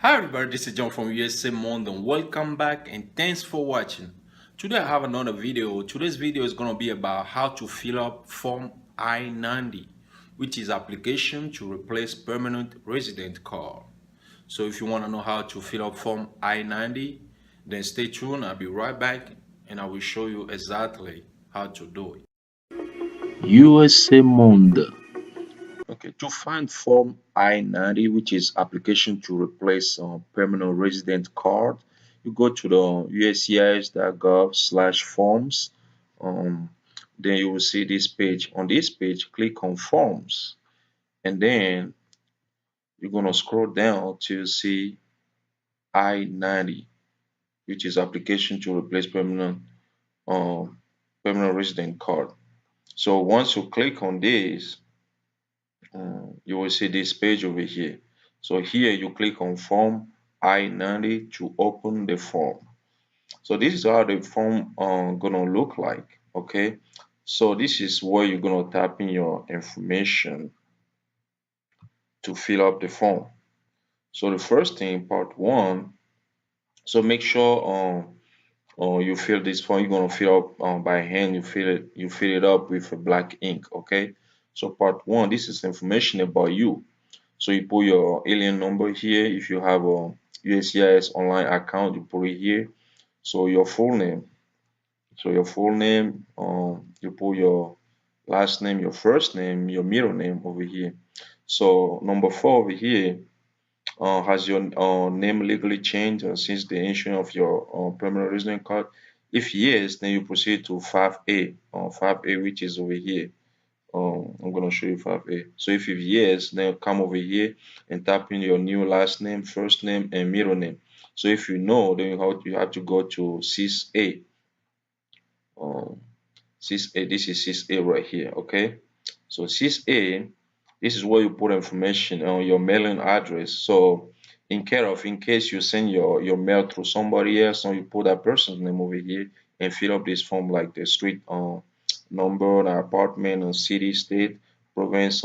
Hi everybody, this is John from USA London. Welcome back and thanks for watching. Today I have another video. Today's video is going to be about how to fill up Form I-90, which is application to replace permanent resident card. So if you want to know how to fill up Form I-90, then stay tuned. I'll be right back and I will show you exactly how to do it. USA Monde. Okay, to find Form I-90, which is application to replace permanent resident card, you go to the uscis.gov/forms. Um, then you will see this page. On this page, click on Forms, and then you're gonna scroll down to see I-90, which is application to replace um, permanent resident card. So once you click on this, you will see this page over here. So here you click on Form I-90 to open the form. So this is how the form gonna look like. Okay, so this is where you're gonna type in your information to fill up the form. So the first thing, part one. So make sure you fill this form. You're gonna fill up by hand. You fill it up with a black ink. Okay. So part one, this is information about you. So you put your alien number here. If you have a USCIS online account, you put it here. So your full name. So your full name, you put your last name, your first name, your middle name over here. So number four over here, has your name legally changed since the issuing of your permanent resident card? If yes, then you proceed to 5A, 5A, which is over here. I'm gonna show you 5A. So if it's yes, then come over here and type in your new last name, first name, and middle name. So if you know, then you have to go to 6A. Um, 6A, this is 6A right here, okay? So 6A, this is where you put information on your mailing address. So in case you send your mail through somebody else, so you put that person's name over here and fill up this form like the street number, the apartment, and city, state, province,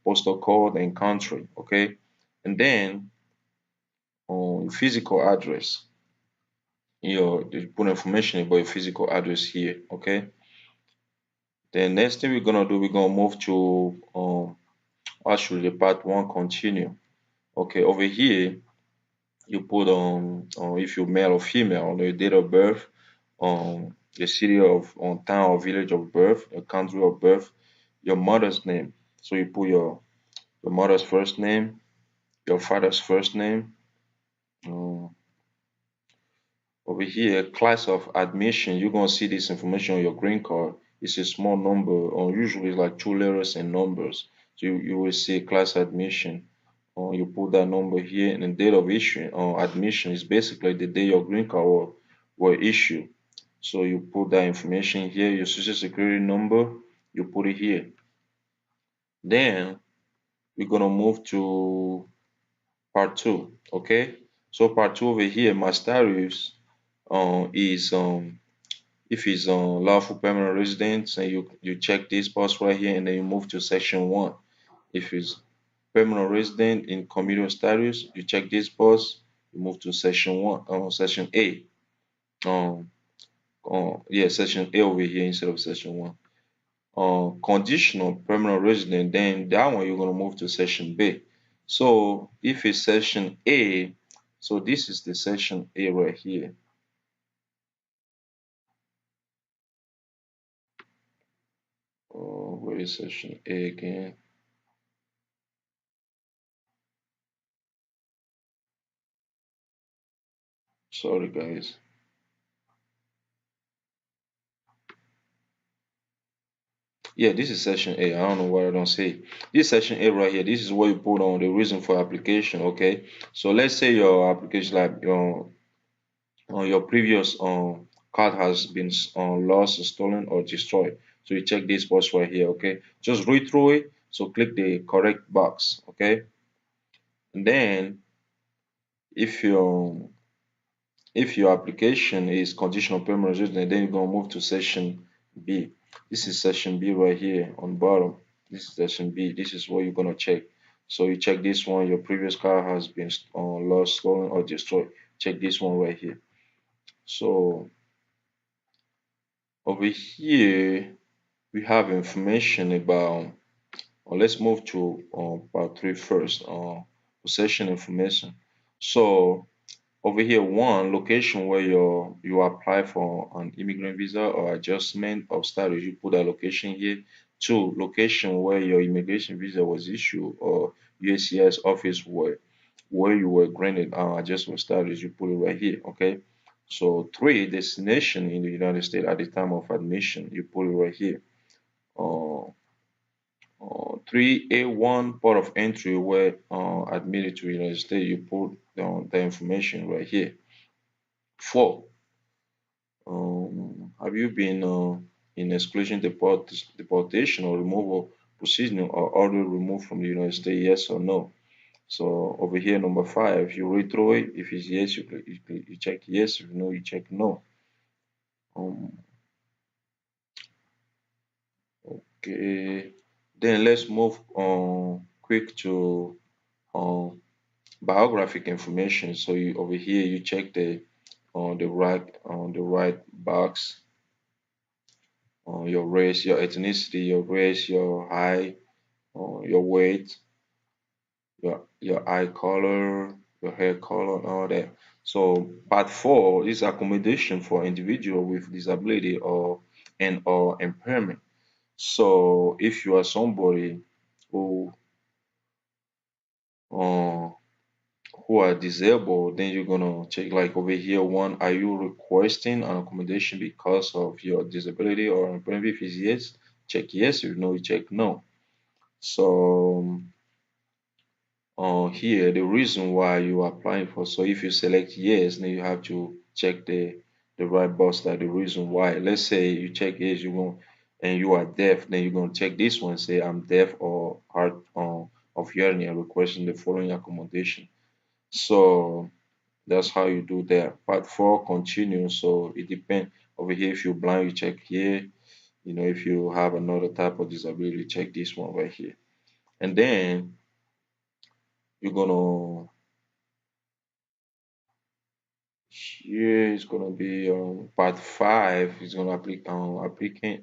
postal code, and country, okay? And then physical address. You put information about your physical address here, okay? The next thing we're gonna do, we're gonna move to actually the part one continue. Okay, over here you put if you're male or female, the date of birth, the city of town or village of birth, the country of birth, your mother's name. So you put your mother's first name, your father's first name. Um, Over here, class of admission, you're gonna see this information on your green card. It's a small number, or usually it's like two letters and numbers. So you will see class admission. You put that number here, and the date of issue admission is basically the day your green card were issued. So you put that information here, your social security number, you put it here. Then we're gonna move to part two. Okay. So part two over here, my status is if it's lawful permanent residence, and you check this box right here, and then you move to section one. If it's permanent resident in commuter status, you check this box, you move to section one, section A. Um, yeah, section A over here instead of section one. Conditional permanent resident, then that one you're gonna move to section B. So if it's section A, so this is the section A right here. Where is section A again? Sorry guys. Yeah, this is section A. I don't know what I don't say. This section A right here, this is where you put on the reason for application, okay? So let's say your application, like your previous card has been lost, stolen, or destroyed. So you check this box right here, okay? Just read through it. So click the correct box, okay? And then if your if your application is conditional permanent resident, then you're gonna move to section B. This is section B right here on bottom. This is section B. This is what you're gonna check. So you check this one, your previous car has been lost, stolen, or destroyed. Check this one right here. So over here, we have information about, let's move to part three first, possession information. So over here, one, location where you apply for an immigrant visa or adjustment of status, you put a location here. Two, location where your immigration visa was issued or USCIS office where you were granted adjustment status, you put it right here. Okay. So three, destination in the United States at the time of admission, you put it right here. Uh, 3A1 port of entry where admitted to the United States, you put the information right here. Four, have you been in exclusion deportation or removal proceeding or order removed from the United States? Yes or no? So over here, number five, you read through it. If it's yes, you check yes. If no, you check no. Um, okay. Then let's move on quick to um, biographic information. So you over here, you check the right box, your race, your ethnicity, your race, your height, your weight, your eye color, your hair color, and all that. So part four is accommodation for individual with disability or impairment. So if you are somebody who uh, who are disabled, then you're gonna check like over here. One, are you requesting an accommodation because of your disability or impairment? If it's yes, check yes. If no, you check no. So here the reason why you are applying for. So if you select yes, then you have to check the right box that the reason why. Let's say you check yes, you going and you are deaf, then you're gonna check this one, say I'm deaf or hard of hearing and requesting the following accommodation. So that's how you do that. Part four continue. So it depends over here. If you're blind, you check here. If you have another type of disability, check this one right here. And then you're gonna here is gonna be part five is gonna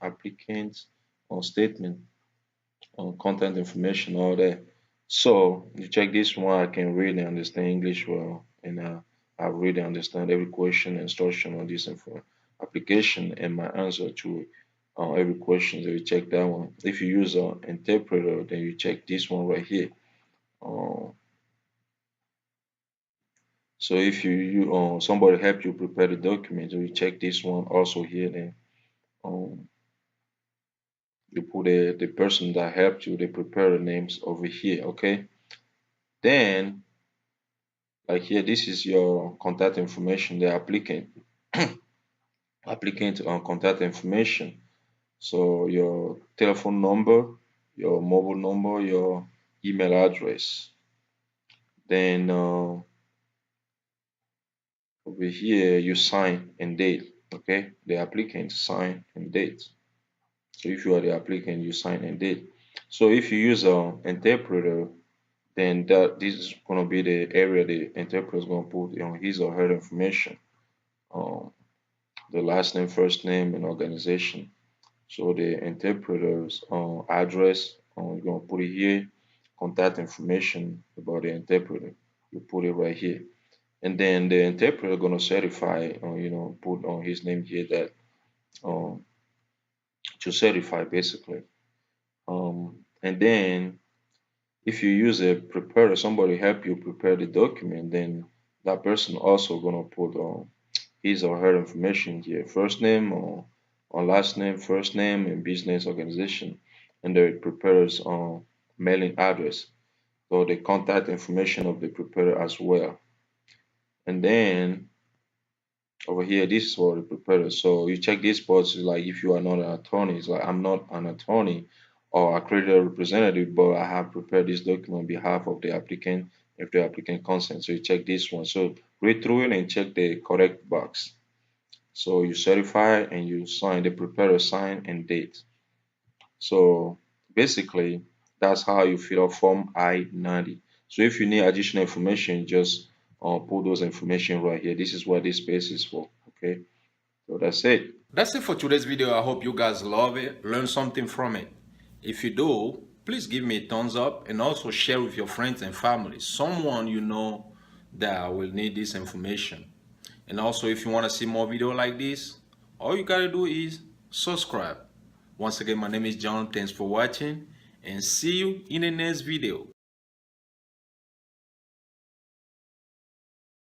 applicant on statement on content information, all that. So you check this one, I can read and understand English well, and I really understand every question instruction on this info application and my answer to every question. So you check that one. If you use an interpreter, then you check this one right here. Uh, so if somebody help you prepare the document, so you check this one also here. Then um, you put the person that helped you, they prepare the names over here. Okay. Then like here, this is your contact information, the applicant contact information. So your telephone number, your mobile number, your email address. Then over here you sign and date. Okay, the applicant sign and date. So if you are the applicant, you sign and date. So if you use an interpreter, then this is going to be the area the interpreter is going to put on his or her information. Um, the last name, first name, and organization. So the interpreter's address, you're gonna put it here. Contact information about the interpreter, you put it right here. And then the interpreter gonna certify, put on his name here that um, to certify basically. And then if you use a preparer, somebody help you prepare the document, then that person also gonna put his or her information here, first name or last name, first name, and business organization, and the preparer's mailing address, so the contact information of the preparer as well. And then over here, this is for the preparer. So you check this box, like if you are not an attorney, it's like I'm not an attorney or accredited representative, but I have prepared this document on behalf of the applicant if the applicant consents. So you check this one. So read through it and check the correct box. So you certify and you sign, the preparer sign and date. So basically, That's how you fill out Form I-90. So if you need additional information, just put those information right here. This is what this space is for. Okay, so that's it. That's it for today's video. I hope you guys love it, learn something from it. If you do, please give me a thumbs up and also share with your friends and family, someone you know that will need this information. And also, if you want to see more video like this, all you gotta do is subscribe. Once again, my name is John. Thanks for watching and see you in the next video.